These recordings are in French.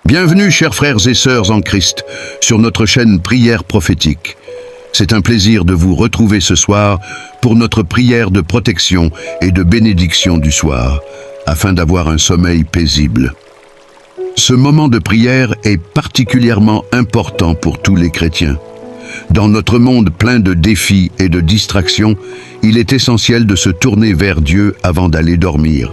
Bienvenue, chers frères et sœurs en Christ, sur notre chaîne Prière prophétique. C'est un plaisir de vous retrouver ce soir pour notre prière de protection et de bénédiction du soir, afin d'avoir un sommeil paisible. Ce moment de prière est particulièrement important pour tous les chrétiens. Dans notre monde plein de défis et de distractions, il est essentiel de se tourner vers Dieu avant d'aller dormir.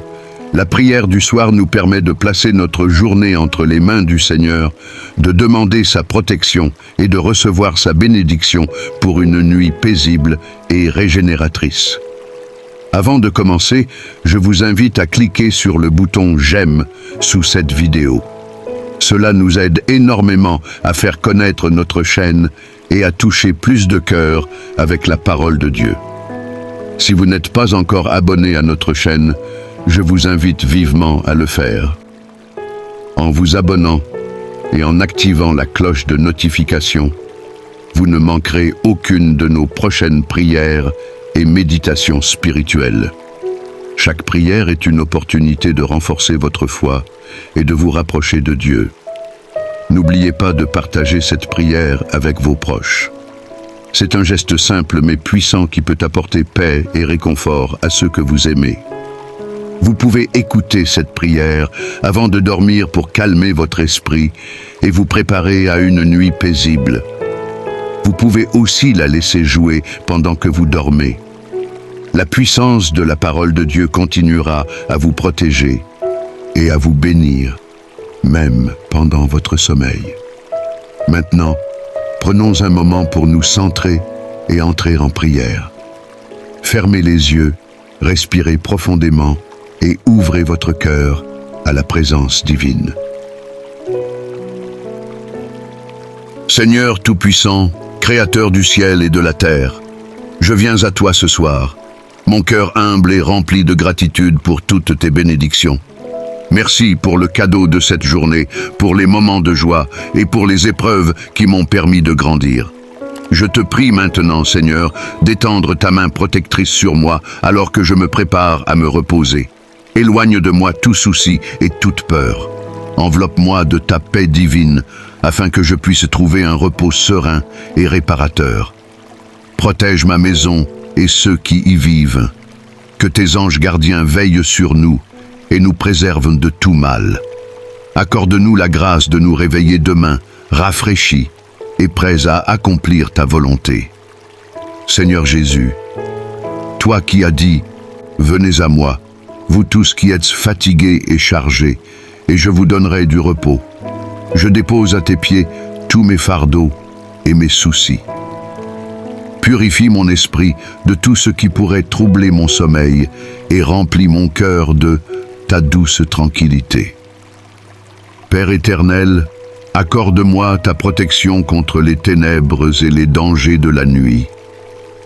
La prière du soir nous permet de placer notre journée entre les mains du Seigneur, de demander sa protection et de recevoir sa bénédiction pour une nuit paisible et régénératrice. Avant de commencer, je vous invite à cliquer sur le bouton « J'aime » sous cette vidéo. Cela nous aide énormément à faire connaître notre chaîne et à toucher plus de cœurs avec la parole de Dieu. Si vous n'êtes pas encore abonné à notre chaîne, je vous invite vivement à le faire. En vous abonnant et en activant la cloche de notification, vous ne manquerez aucune de nos prochaines prières et méditations spirituelles. Chaque prière est une opportunité de renforcer votre foi et de vous rapprocher de Dieu. N'oubliez pas de partager cette prière avec vos proches. C'est un geste simple mais puissant qui peut apporter paix et réconfort à ceux que vous aimez. Vous pouvez écouter cette prière avant de dormir pour calmer votre esprit et vous préparer à une nuit paisible. Vous pouvez aussi la laisser jouer pendant que vous dormez. La puissance de la parole de Dieu continuera à vous protéger et à vous bénir, même pendant votre sommeil. Maintenant, prenons un moment pour nous centrer et entrer en prière. Fermez les yeux, respirez profondément et ouvrez votre cœur à la présence divine. Seigneur Tout-Puissant, Créateur du ciel et de la terre, je viens à toi ce soir, mon cœur humble et rempli de gratitude pour toutes tes bénédictions. Merci pour le cadeau de cette journée, pour les moments de joie et pour les épreuves qui m'ont permis de grandir. Je te prie maintenant, Seigneur, d'étendre ta main protectrice sur moi alors que je me prépare à me reposer. Éloigne de moi tout souci et toute peur. Enveloppe-moi de ta paix divine, afin que je puisse trouver un repos serein et réparateur. Protège ma maison et ceux qui y vivent. Que tes anges gardiens veillent sur nous et nous préservent de tout mal. Accorde-nous la grâce de nous réveiller demain, rafraîchis et prêts à accomplir ta volonté. Seigneur Jésus, toi qui as dit « Venez à moi », vous tous qui êtes fatigués et chargés, et je vous donnerai du repos. Je dépose à tes pieds tous mes fardeaux et mes soucis. Purifie mon esprit de tout ce qui pourrait troubler mon sommeil et remplis mon cœur de ta douce tranquillité. Père éternel, accorde-moi ta protection contre les ténèbres et les dangers de la nuit.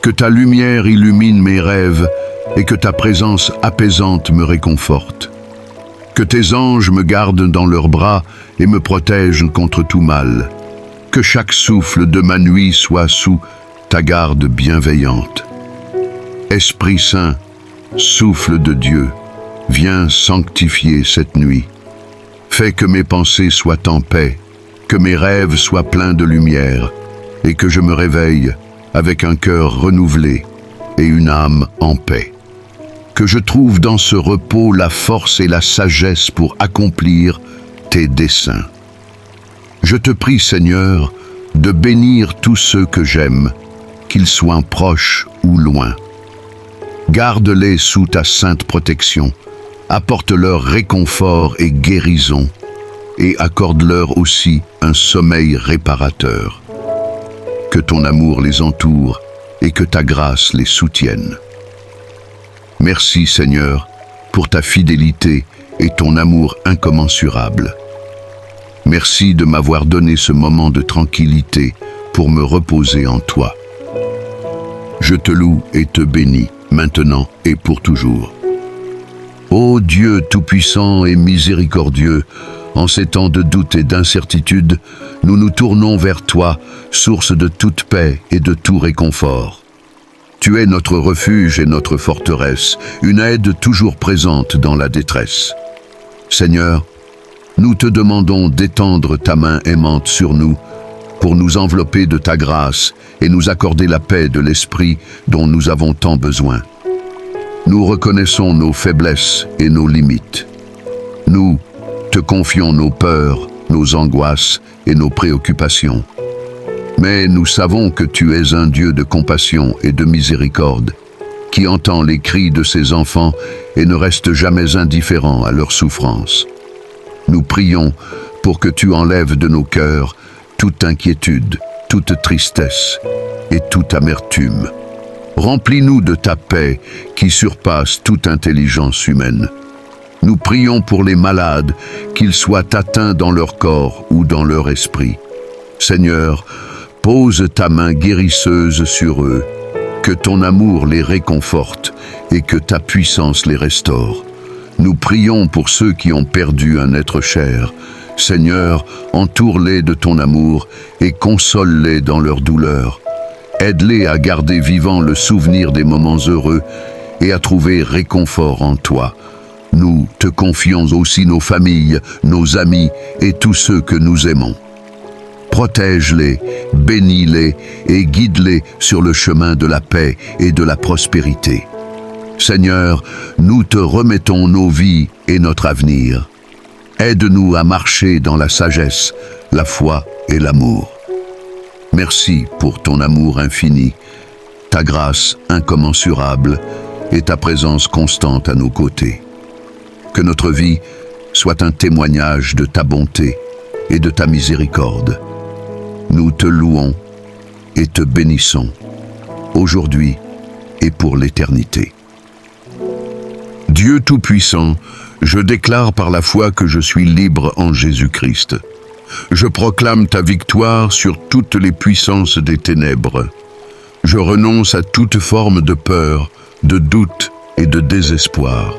Que ta lumière illumine mes rêves et que ta présence apaisante me réconforte. Que tes anges me gardent dans leurs bras et me protègent contre tout mal. Que chaque souffle de ma nuit soit sous ta garde bienveillante. Esprit Saint, souffle de Dieu, viens sanctifier cette nuit. Fais que mes pensées soient en paix, que mes rêves soient pleins de lumière et que je me réveille avec un cœur renouvelé et une âme en paix. Que je trouve dans ce repos la force et la sagesse pour accomplir tes desseins. Je te prie, Seigneur, de bénir tous ceux que j'aime, qu'ils soient proches ou loin. Garde-les sous ta sainte protection, apporte-leur réconfort et guérison, et accorde-leur aussi un sommeil réparateur. Que ton amour les entoure et que ta grâce les soutienne. Merci Seigneur pour ta fidélité et ton amour incommensurable. Merci de m'avoir donné ce moment de tranquillité pour me reposer en toi. Je te loue et te bénis, maintenant et pour toujours. Ô Dieu tout-puissant et miséricordieux, en ces temps de doute et d'incertitude, nous nous tournons vers toi, source de toute paix et de tout réconfort. Tu es notre refuge et notre forteresse, une aide toujours présente dans la détresse. Seigneur, nous te demandons d'étendre ta main aimante sur nous pour nous envelopper de ta grâce et nous accorder la paix de l'esprit dont nous avons tant besoin. Nous reconnaissons nos faiblesses et nos limites. Nous te confions nos peurs, nos angoisses et nos préoccupations. Mais nous savons que tu es un Dieu de compassion et de miséricorde, qui entend les cris de ses enfants et ne reste jamais indifférent à leur souffrance. Nous prions pour que tu enlèves de nos cœurs toute inquiétude, toute tristesse et toute amertume. Remplis-nous de ta paix qui surpasse toute intelligence humaine. Nous prions pour les malades, qu'ils soient atteints dans leur corps ou dans leur esprit. Seigneur, pose ta main guérisseuse sur eux, que ton amour les réconforte et que ta puissance les restaure. Nous prions pour ceux qui ont perdu un être cher. Seigneur, entoure-les de ton amour et console-les dans leur douleur. Aide-les à garder vivant le souvenir des moments heureux et à trouver réconfort en toi. Nous te confions aussi nos familles, nos amis et tous ceux que nous aimons. Protège-les, bénis-les et guide-les sur le chemin de la paix et de la prospérité. Seigneur, nous te remettons nos vies et notre avenir. Aide-nous à marcher dans la sagesse, la foi et l'amour. Merci pour ton amour infini, ta grâce incommensurable et ta présence constante à nos côtés. Que notre vie soit un témoignage de ta bonté et de ta miséricorde. Nous te louons et te bénissons, aujourd'hui et pour l'éternité. Dieu Tout-Puissant, je déclare par la foi que je suis libre en Jésus-Christ. Je proclame ta victoire sur toutes les puissances des ténèbres. Je renonce à toute forme de peur, de doute et de désespoir.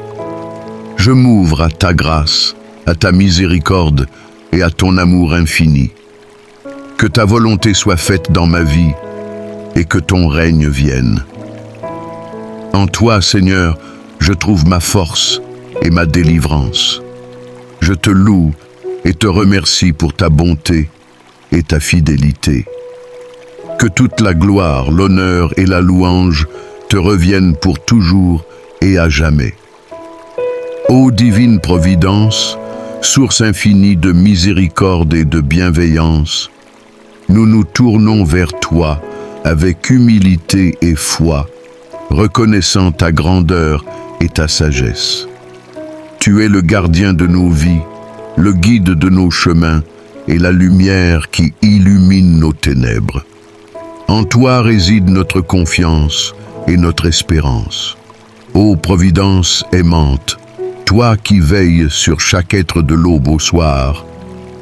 Je m'ouvre à ta grâce, à ta miséricorde et à ton amour infini. Que ta volonté soit faite dans ma vie et que ton règne vienne. En toi, Seigneur, je trouve ma force et ma délivrance. Je te loue et te remercie pour ta bonté et ta fidélité. Que toute la gloire, l'honneur et la louange te reviennent pour toujours et à jamais. Ô divine Providence, source infinie de miséricorde et de bienveillance, nous nous tournons vers toi avec humilité et foi, reconnaissant ta grandeur et ta sagesse. Tu es le gardien de nos vies, le guide de nos chemins et la lumière qui illumine nos ténèbres. En toi réside notre confiance et notre espérance. Ô Providence aimante, toi qui veilles sur chaque être de l'aube au soir,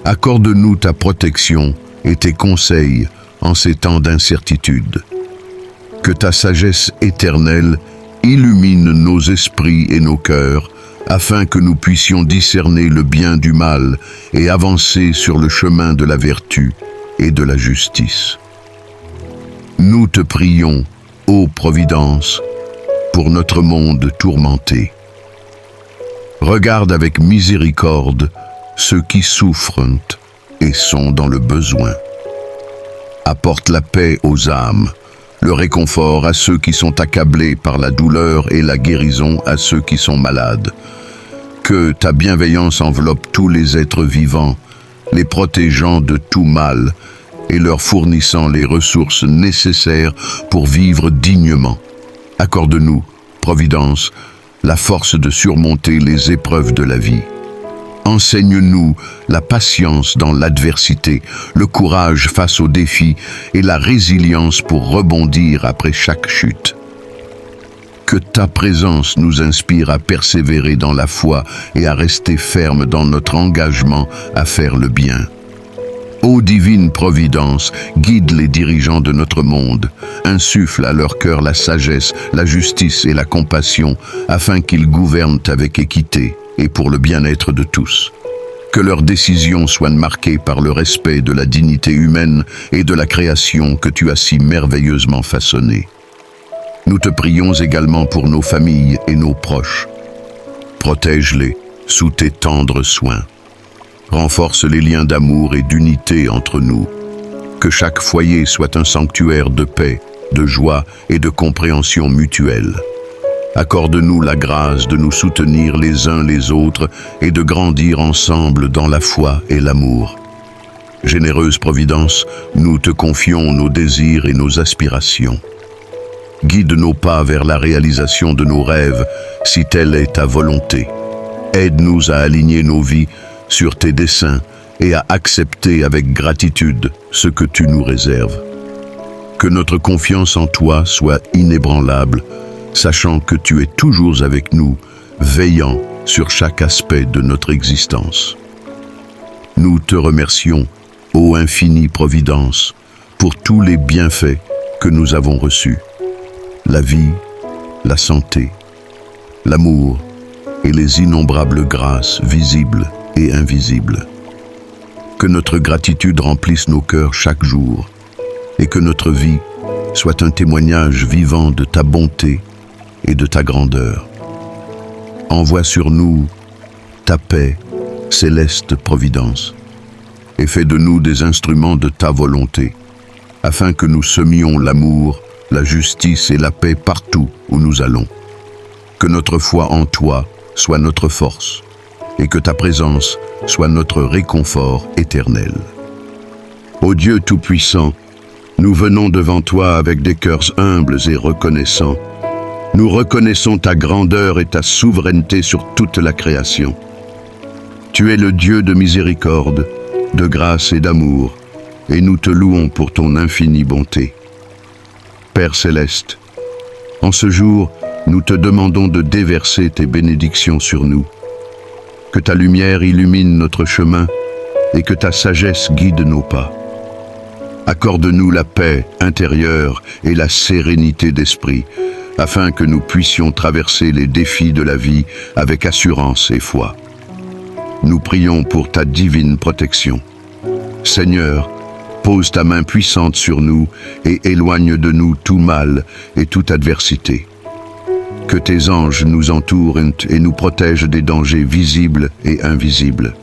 accorde-nous ta protection et tes conseils en ces temps d'incertitude. Que ta sagesse éternelle illumine nos esprits et nos cœurs, afin que nous puissions discerner le bien du mal et avancer sur le chemin de la vertu et de la justice. Nous te prions, ô Providence, pour notre monde tourmenté. Regarde avec miséricorde ceux qui souffrent et sont dans le besoin. Apporte la paix aux âmes, le réconfort à ceux qui sont accablés par la douleur et la guérison à ceux qui sont malades. Que ta bienveillance enveloppe tous les êtres vivants, les protégeant de tout mal et leur fournissant les ressources nécessaires pour vivre dignement. Accorde-nous, Providence, la force de surmonter les épreuves de la vie. Enseigne-nous la patience dans l'adversité, le courage face aux défis et la résilience pour rebondir après chaque chute. Que ta présence nous inspire à persévérer dans la foi et à rester ferme dans notre engagement à faire le bien. Ô divine Providence, guide les dirigeants de notre monde, insuffle à leur cœur la sagesse, la justice et la compassion, afin qu'ils gouvernent avec équité et pour le bien-être de tous. Que leurs décisions soient marquées par le respect de la dignité humaine et de la création que tu as si merveilleusement façonnée. Nous te prions également pour nos familles et nos proches. Protège-les sous tes tendres soins. Renforce les liens d'amour et d'unité entre nous. Que chaque foyer soit un sanctuaire de paix, de joie et de compréhension mutuelle. Accorde-nous la grâce de nous soutenir les uns les autres et de grandir ensemble dans la foi et l'amour. Généreuse Providence, nous te confions nos désirs et nos aspirations. Guide nos pas vers la réalisation de nos rêves, si telle est ta volonté. Aide-nous à aligner nos vies sur tes desseins et à accepter avec gratitude ce que tu nous réserves. Que notre confiance en toi soit inébranlable, sachant que tu es toujours avec nous, veillant sur chaque aspect de notre existence. Nous te remercions, ô infinie Providence, pour tous les bienfaits que nous avons reçus. La vie, la santé, l'amour et les innombrables grâces visibles et invisibles. Que notre gratitude remplisse nos cœurs chaque jour et que notre vie soit un témoignage vivant de ta bonté et de ta grandeur. Envoie sur nous ta paix, céleste Providence, et fais de nous des instruments de ta volonté, afin que nous semions l'amour, la justice et la paix partout où nous allons. Que notre foi en toi soit notre force, et que ta présence soit notre réconfort éternel. Ô Dieu Tout-Puissant, nous venons devant toi avec des cœurs humbles et reconnaissants. Nous reconnaissons ta grandeur et ta souveraineté sur toute la création. Tu es le Dieu de miséricorde, de grâce et d'amour, et nous te louons pour ton infinie bonté. Père céleste, en ce jour, nous te demandons de déverser tes bénédictions sur nous. Que ta lumière illumine notre chemin et que ta sagesse guide nos pas. Accorde-nous la paix intérieure et la sérénité d'esprit, afin que nous puissions traverser les défis de la vie avec assurance et foi. Nous prions pour ta divine protection. Seigneur, pose ta main puissante sur nous et éloigne de nous tout mal et toute adversité. Que tes anges nous entourent et nous protègent des dangers visibles et invisibles.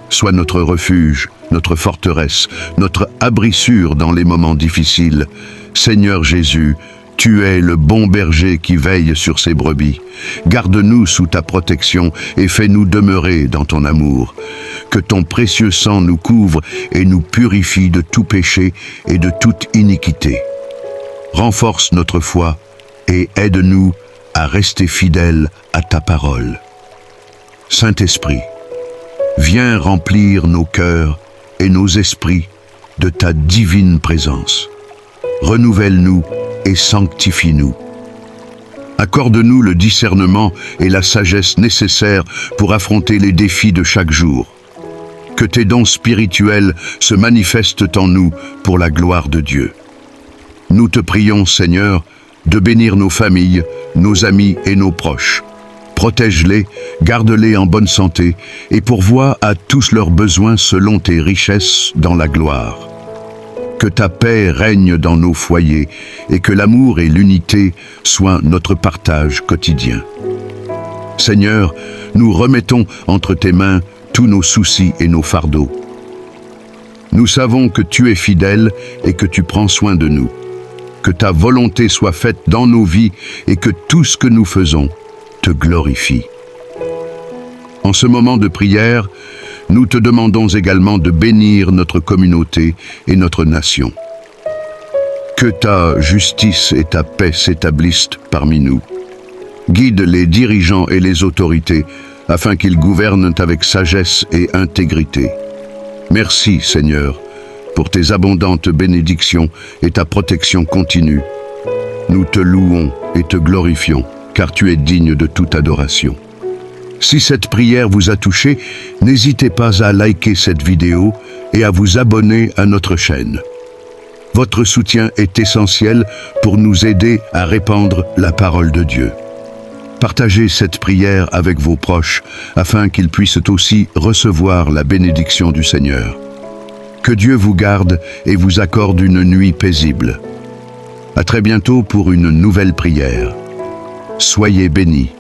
Sois notre refuge, notre forteresse, notre abri sûr dans les moments difficiles. Seigneur Jésus, tu es le bon berger qui veille sur ses brebis. Garde-nous sous ta protection et fais-nous demeurer dans ton amour. Que ton précieux sang nous couvre et nous purifie de tout péché et de toute iniquité. Renforce notre foi et aide-nous à rester fidèles à ta parole. Saint-Esprit, viens remplir nos cœurs et nos esprits de ta divine présence. Renouvelle-nous et sanctifie-nous. Accorde-nous le discernement et la sagesse nécessaires pour affronter les défis de chaque jour. Que tes dons spirituels se manifestent en nous pour la gloire de Dieu. Nous te prions, Seigneur, de bénir nos familles, nos amis et nos proches. Protège-les, garde-les en bonne santé et pourvois à tous leurs besoins selon tes richesses dans la gloire. Que ta paix règne dans nos foyers et que l'amour et l'unité soient notre partage quotidien. Seigneur, nous remettons entre tes mains tous nos soucis et nos fardeaux. Nous savons que tu es fidèle et que tu prends soin de nous. Que ta volonté soit faite dans nos vies et que tout ce que nous faisons te glorifie. En ce moment de prière, nous te demandons également de bénir notre communauté et notre nation. Que ta justice et ta paix s'établissent parmi nous. Guide les dirigeants et les autorités afin qu'ils gouvernent avec sagesse et intégrité. Merci, Seigneur, pour tes abondantes bénédictions et ta protection continue. Nous te louons et te glorifions, car tu es digne de toute adoration. Si cette prière vous a touché, n'hésitez pas à liker cette vidéo et à vous abonner à notre chaîne. Votre soutien est essentiel pour nous aider à répandre la parole de Dieu. Partagez cette prière avec vos proches afin qu'ils puissent aussi recevoir la bénédiction du Seigneur. Que Dieu vous garde et vous accorde une nuit paisible. À très bientôt pour une nouvelle prière. Soyez bénis.